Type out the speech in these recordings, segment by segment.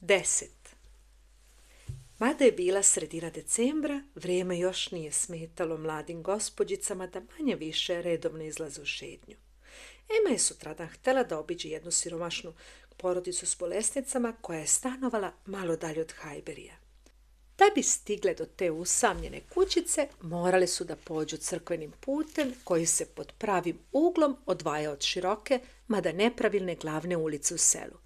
10. Mada je bila sredina decembra, vrijeme još nije smetalo mladim gospođicama da manje više redovno izlaze u šetnju. Ema je sutradan htjela da obiđe jednu siromašnu porodicu s bolesnicama koja je stanovala malo dalje od Hajberija. Da bi stigle do te usamljene kućice, morale su da pođu crkvenim putem koji se pod pravim uglom odvaja od široke, mada nepravilne glavne ulice u selu.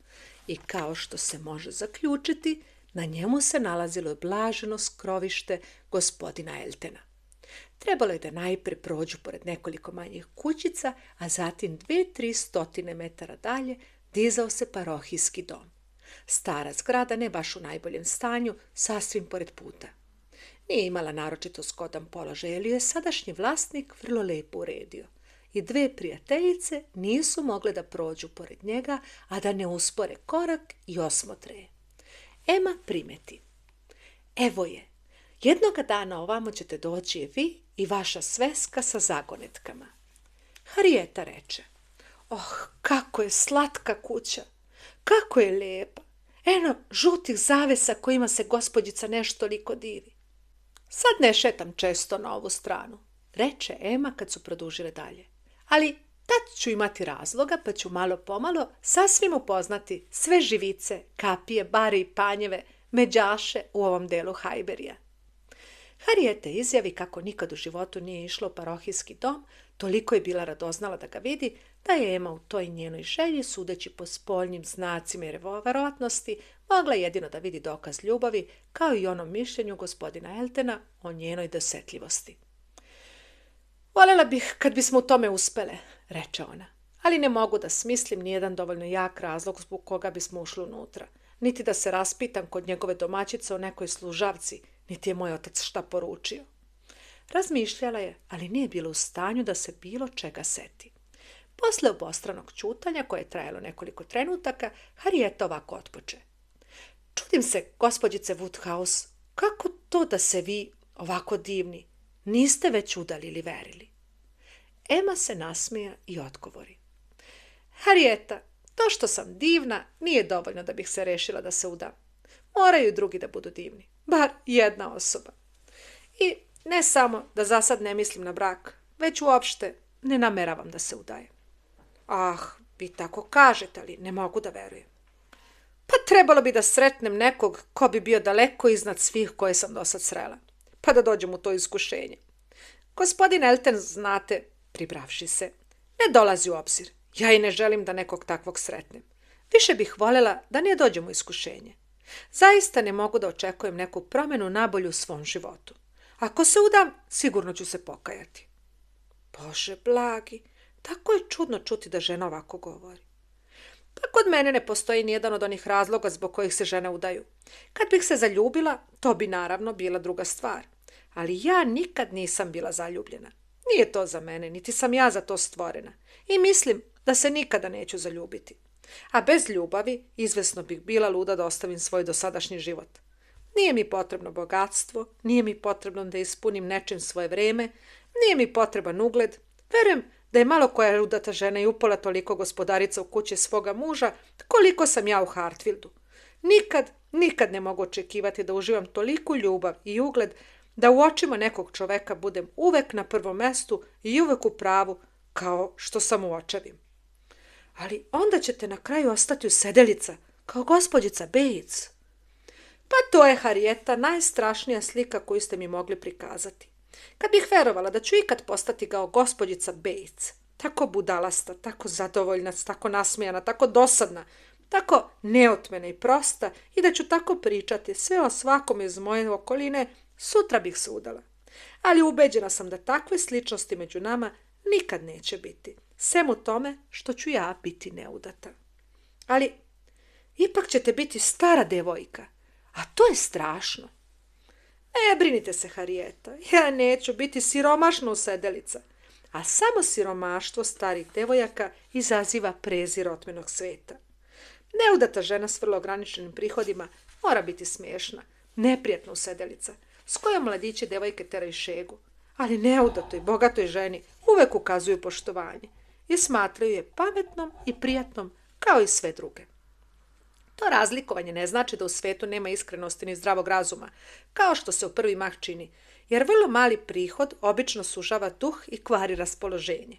I kao što se može zaključiti, na njemu se nalazilo blaženo skrovište gospodina Eltena. Trebalo je da najpre prođu pored nekoliko manjih kućica, a zatim 200-300 metara dalje dizao se parohijski dom. Stara zgrada, ne baš u najboljem stanju, sasvim pored puta. Nije imala naročito zgodan položaj, ali je sadašnji vlasnik vrlo lepo uredio. I dve prijateljice nisu mogle da prođu pored njega, a da ne uspore korak i osmotre je. Ema primeti. Evo je, jednoga dana ovamo ćete doći vi i vaša sveska sa zagonetkama. Harijeta reče, kako je slatka kuća, kako je lijepa, eno žutih zavesa kojima se gospođica nešto toliko divi. Sad ne šetam često na ovu stranu, reče Ema kad su produžile dalje, ali tad ću imati razloga pa ću malo pomalo sasvim upoznati sve živice, kapije, bare i panjeve, međaše u ovom delu Hajberija. Harijeta izjavi kako nikad u životu nije išla u parohijski dom, toliko je bila radoznala da ga vidi, da je Ema u toj njenoj želji, sudeći po spoljnim znacima i verovatnosti, mogla jedino da vidi dokaz ljubavi, kao i onom mišljenju gospodina Eltena o njenoj dosetljivosti. Voljela bih kad bismo u tome uspele, reče ona, ali ne mogu da smislim nijedan dovoljno jak razlog zbog koga bismo ušli unutra, niti da se raspitam kod njegove domaćice o nekoj služavci, niti je moj otac šta poručio. Razmišljala je, ali nije bila u stanju da se bilo čega seti. Posle obostranog ćutanja, koje je trajalo nekoliko trenutaka, Harijeta ovako otpoče. Čudim se, gospođice Woodhouse, kako to da se vi, ovako divni, niste već udali ili verili? Ema se nasmija i odgovori. Harijeta, to što sam divna nije dovoljno da bih se rešila da se udam. Moraju drugi da budu divni, bar jedna osoba. I ne samo da za sad ne mislim na brak, već uopšte ne nameravam da se udajem. Vi tako kažete, ali ne mogu da verujem. Pa trebalo bi da sretnem nekog ko bi bio daleko iznad svih koje sam do sad srela, pa da dođem u to iskušenje. Gospodin Elten, znate, pribravši se, ne dolazi u obzir. Ja i ne želim da nekog takvog sretnem. Više bih voljela da ne dođem u iskušenje. Zaista ne mogu da očekujem neku promjenu nabolju u svom životu. Ako se udam, sigurno ću se pokajati. Bože blagi, tako je čudno čuti da žena ovako govori. Pa kod mene ne postoji nijedan od onih razloga zbog kojih se žene udaju. Kad bih se zaljubila, to bi naravno bila druga stvar. Ali ja nikad nisam bila zaljubljena. Nije to za mene, niti sam ja za to stvorena. I mislim da se nikada neću zaljubiti. A bez ljubavi izvesno bih bila luda da ostavim svoj dosadašnji život. Nije mi potrebno bogatstvo, nije mi potrebno da ispunim nečim svoje vreme, nije mi potreban ugled. Verujem da je malo koja udata žena i upola toliko gospodarica u kući svoga muža, koliko sam ja u Hartfieldu. Nikad ne mogu očekivati da uživam toliku ljubav i ugled, da u očima nekog čoveka budem uvek na prvom mestu i uvek u pravu, kao što sam u očevim. Ali onda ćete na kraju ostati usedelica, kao gospođica Bates. Pa to je, Harijeta, najstrašnija slika koju ste mi mogli prikazati. Kad bih verovala da ću ikad postati kao gospođica Bates, tako budalasta, tako zadovoljna, tako nasmijana, tako dosadna, tako neotmena i prosta, i da ću tako pričati sve o svakom iz moje okoline, sutra bih se udala. Ali ubeđena sam da takve sličnosti među nama nikad neće biti, sem u tome što ću ja biti neudata. Ali ipak ćete biti stara devojka, a to je strašno. Ne brinite se, Harijeta, ja neću biti siromašna usedelica, a samo siromaštvo starih devojaka izaziva prezir otmenog sveta. Neudata žena s vrlo ograničenim prihodima mora biti smiješna, neprijatna usedelica, s kojom mladići devojke teraju šegu, ali neudatoj, bogatoj ženi uvek ukazuju poštovanje i smatraju je pametnom i prijatnom kao i sve druge. To razlikovanje ne znači da u svetu nema iskrenosti ni zdravog razuma, kao što se u prvi mah čini, jer vrlo mali prihod obično sužava duh i kvari raspoloženje.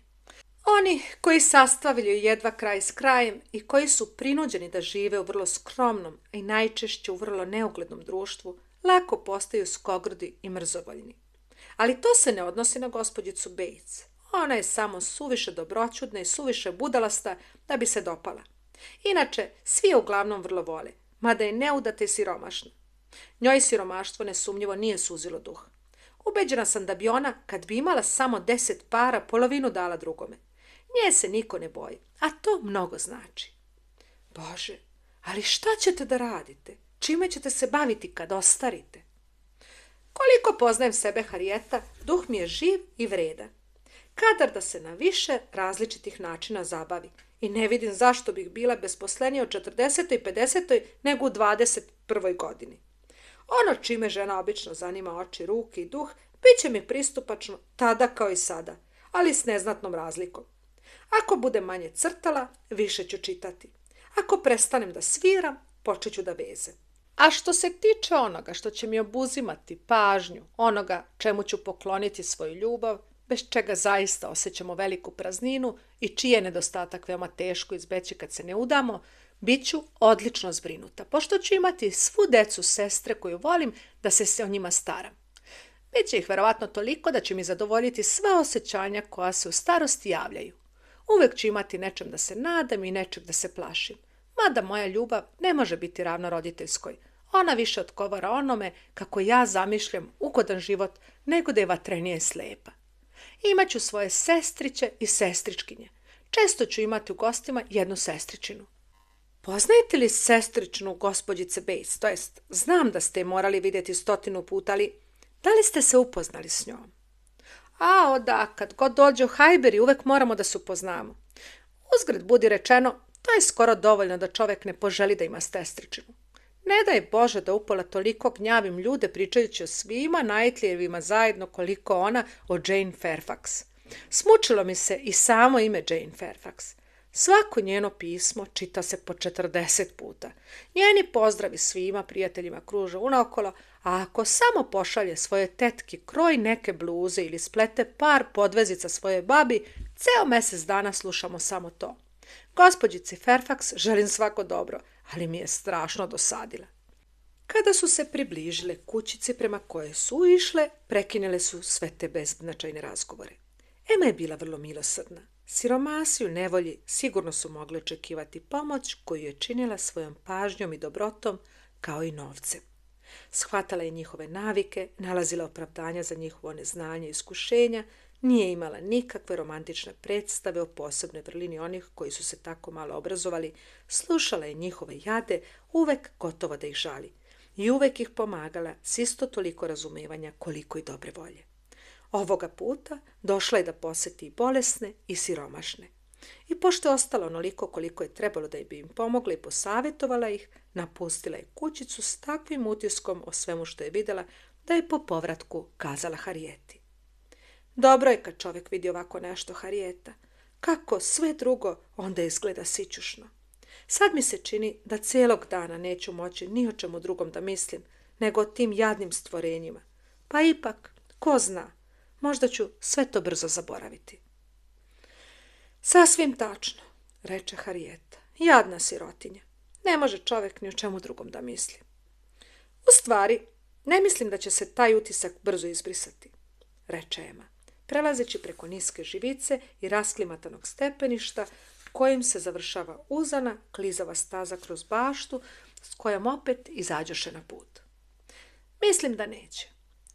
Oni koji sastavljaju jedva kraj s krajem i koji su prinuđeni da žive u vrlo skromnom i najčešće u vrlo neuglednom društvu, lako postaju skogrdi i mrzovoljni. Ali to se ne odnosi na gospođicu Bates. Ona je samo suviše dobroćudna i suviše budalasta da bi se dopala. Inače, svi je uglavnom vrlo vole, mada je neudata i siromašna. Njoj siromaštvo nesumnjivo nije suzilo duh. Ubeđena sam da bi ona, kad bi imala samo 10 para, polovinu dala drugome. Nje se niko ne boji, a to mnogo znači. Bože, ali šta ćete da radite? Čime ćete se baviti kad ostarite? Koliko poznajem sebe, Harijeta, duh mi je živ i vredan. Kadar da se na više različitih načina zabavi i ne vidim zašto bih bila besposlenija u 40. i 50. nego u 21. godini. Ono čime žena obično zanima oči, ruke i duh, bit će mi pristupačno tada kao i sada, ali s neznatnom razlikom. Ako budem manje crtala, više ću čitati. Ako prestanem da sviram, počet ću da vezem. A što se tiče onoga što će mi obuzimati pažnju, onoga čemu ću pokloniti svoju ljubav, bez čega zaista osjećamo veliku prazninu i čiji je nedostatak veoma teško izbeći kad se ne udamo, bit ću odlično zbrinuta, pošto ću imati svu decu sestre koju volim da se o njima staram. Biće ih verovatno toliko da će mi zadovoljiti sva osjećanja koja se u starosti javljaju. Uvek ću imati nečem da se nadam i nečeg da se plašim. Mada moja ljubav ne može biti ravna roditeljskoj. Ona više odgovara onome kako ja zamišljam ugodan život nego da je vatrenija i slepa. Imaću svoje sestriće i sestričkinje. Često ću imati u gostima jednu sestričinu. Poznajete li sestričnu gospođice Bates? To jest, znam da ste je morali vidjeti 100 puta, ali da li ste se upoznali s njom? Da, kad god dođe u Highbury uvek moramo da se upoznamo. Uzgred budi rečeno, to je skoro dovoljno da čovjek ne poželi da ima sestričinu. Ne daj Bože da upola toliko gnjavim ljude pričajući o svima najtlijevima zajedno koliko ona o Jane Fairfax. Smučilo mi se i samo ime Jane Fairfax. Svako njeno pismo čita se po 40 puta. Njeni pozdravi svima prijateljima kruže unaokolo, a ako samo pošalje svoje tetki kroj neke bluze ili splete par podvezica svoje babi, ceo mjesec dana slušamo samo to. Gospođici Fairfax želim svako dobro, ali mi je strašno dosadila. Kada su se približile kućici prema koje su išle, prekinule su sve te beznačajne razgovore. Ema je bila vrlo milosrdna. Siromasi u nevolji sigurno su mogli očekivati pomoć koju je činila svojom pažnjom i dobrotom, kao i novcem. Shvatala je njihove navike, nalazila opravdanja za njihovo neznanje i iskušenja, nije imala nikakve romantične predstave o posebnoj vrlini onih koji su se tako malo obrazovali, slušala je njihove jade, uvek gotovo da ih žali, i uvek ih pomagala s isto toliko razumevanja koliko i dobre volje. Ovoga puta došla je da poseti i bolesne i siromašne. I pošto je ostalo onoliko koliko je trebalo da bi im pomogla i posavjetovala ih, napustila je kućicu s takvim utiskom o svemu što je vidjela, da je po povratku kazala Harijeti. Dobro je kad čovjek vidi ovako nešto, Harijeta. Kako sve drugo onda izgleda sićušno. Sad mi se čini da cijelog dana neću moći ni o čemu drugom da mislim, nego o tim jadnim stvorenjima. Pa ipak, ko zna, možda ću sve to brzo zaboraviti. Sasvim tačno, reče Harijeta. Jadna sirotinja. Ne može čovjek ni o čemu drugom da misli. U stvari, ne mislim da će se taj utisak brzo izbrisati, reče Ema, prelazeći preko niske živice i rasklimatanog stepeništa kojim se završava uzana, klizava staza kroz baštu s kojom opet izađoše na put. Mislim da neće,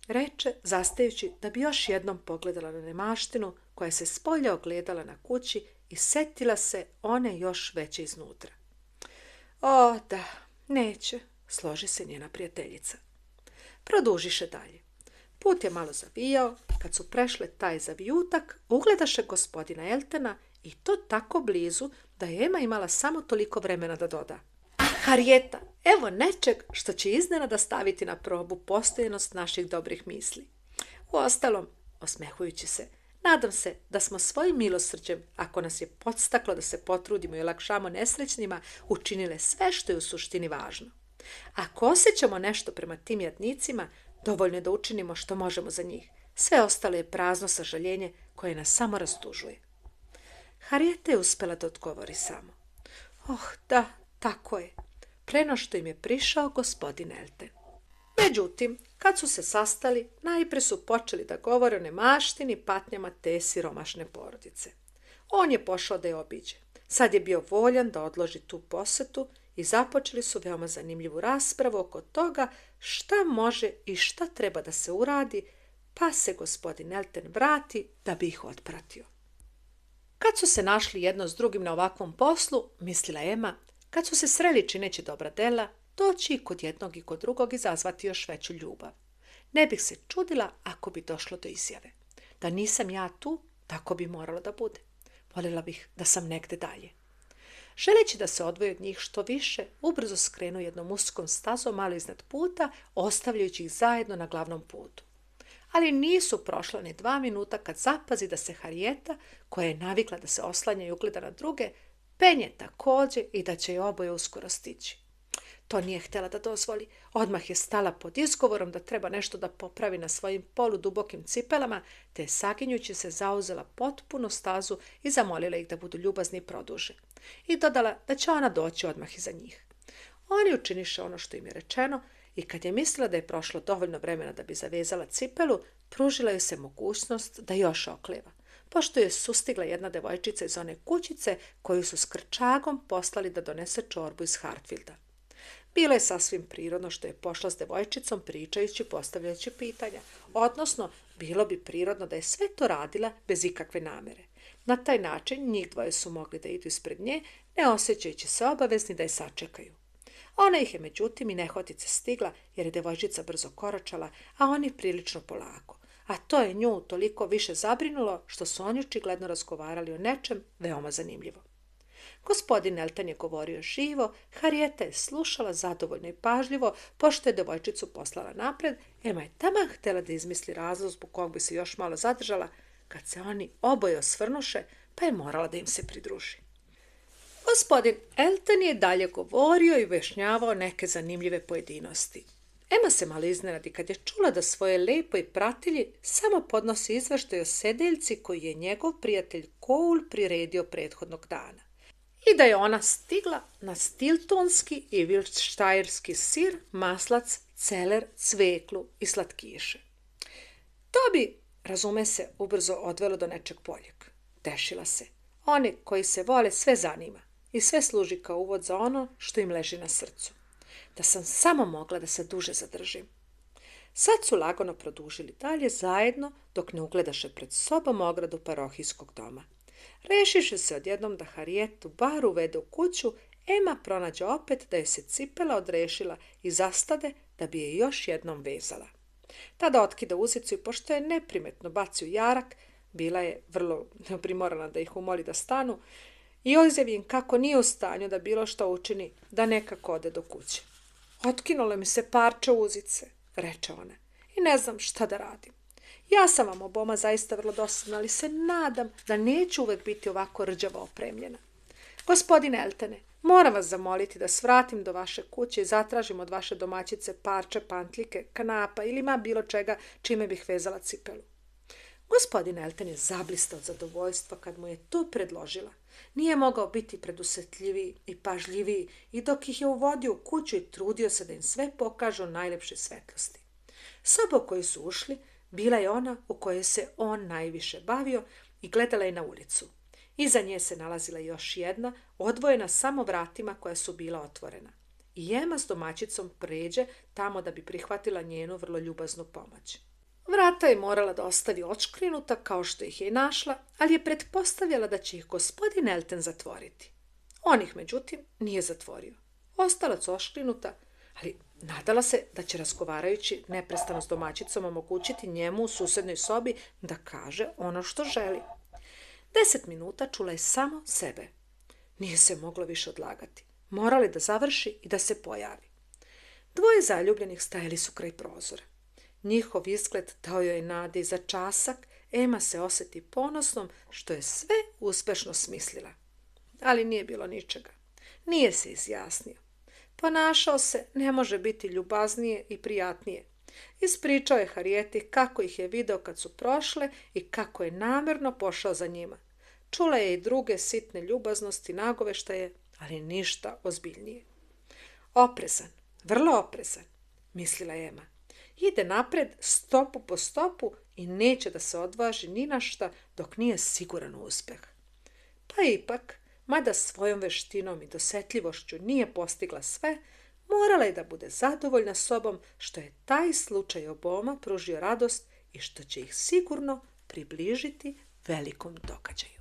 reče, zastajući da bi još jednom pogledala na nemaštinu koja se spolja ogledala na kući i setila se one još veće iznutra. O, da, neće, složi se njena prijateljica. Produžiše dalje. Put je malo zavijao, kad su prešle taj zavijutak, ugledaše gospodina Eltona i to tako blizu da je Ema imala samo toliko vremena da doda. Harijeta, evo nečeg što će iznenada staviti na probu postojanost naših dobrih misli. Uostalom, osmehujući se, Nadam se da smo svojim milosrđem, ako nas je podstaklo da se potrudimo i olakšamo nesrećnima, učinile sve što je u suštini važno. Ako osjećamo nešto prema tim jadnicima, dovoljno je da učinimo što možemo za njih. Sve ostalo je prazno sažaljenje koje nas samo rastužuje. Harrieta je uspjela da odgovori samo. Da, tako je. Preno što im je prišao gospodin Elton. Međutim, kad su se sastali, najprije su počeli da govore o nemaštini patnjama te siromašne porodice. On je pošao da je obiđe. Sad je bio voljan da odloži tu posetu i započeli su veoma zanimljivu raspravu oko toga šta može i šta treba da se uradi, pa se gospodin Elton vrati da bi ih otpratio. Kad su se našli jedno s drugim na ovakvom poslu, mislila Emma, kad su se sreli čineći dobra dela, doći i kod jednog i kod drugog izazvati još veću ljubav. Ne bih se čudila ako bi došlo do izjave. Da nisam ja tu, tako bi moralo da bude. Voljela bih da sam negde dalje. Želeći da se odvoji od njih što više, ubrzo skrenu jednom uskom stazom malo iznad puta, ostavljajući ih zajedno na glavnom putu. Ali nisu prošla ni 2 minuta kad zapazi da se Harrieta, koja je navikla da se oslanja i ugleda na druge, penje također i da će je oboje uskoro stići. To nije htjela da dozvoli. Odmah je stala pod izgovorom da treba nešto da popravi na svojim poludubokim cipelama, te saginjući se zauzela potpunu stazu i zamolila ih da budu ljubazni i produže. I dodala da će ona doći odmah iza njih. Oni učiniše ono što im je rečeno i kad je mislila da je prošlo dovoljno vremena da bi zavezala cipelu, pružila joj se mogućnost da još okleva, pošto je sustigla jedna devojčica iz one kućice koju su s krčagom poslali da donese čorbu iz Hartfielda. Bilo je sasvim prirodno što je pošla s devojčicom pričajući, postavljajući pitanja, odnosno bilo bi prirodno da je sve to radila bez ikakve namere. Na taj način njih dvoje su mogli da idu ispred nje, ne osjećajući se obavezni da je sačekaju. Ona ih je međutim i nehotice stigla jer je devojčica brzo koračala, a oni prilično polako. A to je nju toliko više zabrinulo što su oni očigledno razgovarali o nečem veoma zanimljivo. Gospodin Elton je govorio živo, Harrieta je slušala zadovoljno i pažljivo, pošto je devojčicu poslala napred, Emma je taman htjela da izmisli razlog zbog kog bi se još malo zadržala, kad se oni oboje osvrnuše, pa je morala da im se pridruži. Gospodin Elton je dalje govorio i objašnjavao neke zanimljive pojedinosti. Emma se malo iznenadi kad je čula da svoje lepoj pratilji samo podnosi izveštaj o sedeljci koji je njegov prijatelj Cole priredio prethodnog dana. I da je ona stigla na stiltonski i wiltshirski sir, maslac, celer, cveklu i slatkiše. To bi, razume se, ubrzo odvelo do nečeg boljeg. Tešila se. Oni koji se vole sve zanima i sve služi kao uvod za ono što im leži na srcu. Da sam samo mogla da se duže zadržim. Sad su lagano produžili dalje zajedno dok ne ugledaše pred sobom ogradu parohijskog doma. Rešiše se odjednom da Harrietu bar uvede u kuću, Emma pronađe opet da je se cipela odrešila i zastade da bi je još jednom vezala. Tada otkida uzicu i pošto je neprimetno baci u jarak, bila je vrlo primorana da ih umoli da stanu i izjavi im kako nije u stanju da bilo što učini da nekako ode do kuće. Otkinulo mi se parče uzice, reče ona, i ne znam šta da radim. Ja sam vam oboma zaista vrlo dosadna, ali se nadam da neću uvek biti ovako rđavo opremljena. Gospodine Eltone, moram vas zamoliti da svratim do vaše kuće i zatražim od vaše domaćice parče, pantljike, kanapa ili ma bilo čega čime bih vezala cipelu. Gospodin Elton je zablistao od zadovoljstva kad mu je to predložila. Nije mogao biti predusjetljiviji i pažljiviji i dok ih je uvodio u kuću i trudio se da im sve pokaže u najlepše svetlosti. Soba u koju su ušli bila je ona u kojoj se on najviše bavio i gledala je na ulicu. Iza nje se nalazila još jedna, odvojena samo vratima koja su bila otvorena. I Emma s domaćicom pređe tamo da bi prihvatila njenu vrlo ljubaznu pomoć. Vrata je morala da ostavi odškrinuta kao što ih je našla, ali je pretpostavljala da će ih gospodin Elton zatvoriti. On ih, međutim, nije zatvorio. Ostala su odškrinuta, ali nadala se da će razgovarajući neprestano s domaćicom omogućiti njemu u susednoj sobi da kaže ono što želi. 10 minuta čula je samo sebe. Nije se moglo više odlagati. Morala je da završi i da se pojavi. Dvoje zaljubljenih stajali su kraj prozora. Njihov izgled dao joj nade i za časak Ema se osjeti ponosnom što je sve uspešno smislila. Ali nije bilo ničega. Nije se izjasnio. Ponašao se ne može biti ljubaznije i prijatnije. Ispričao je Harijeti kako ih je video kad su prošle i kako je namjerno pošao za njima. Čula je i druge sitne ljubaznosti, nagoveštaje, ali ništa ozbiljnije. Oprezan, vrlo oprezan, mislila je Ema. Ide napred stopu po stopu i neće da se odvaži ni na šta dok nije siguran u uspeh. Pa ipak, mada svojom veštinom i dosjetljivošću nije postigla sve, morala je da bude zadovoljna sobom što je taj slučaj oboma pružio radost i što će ih sigurno približiti velikom događaju.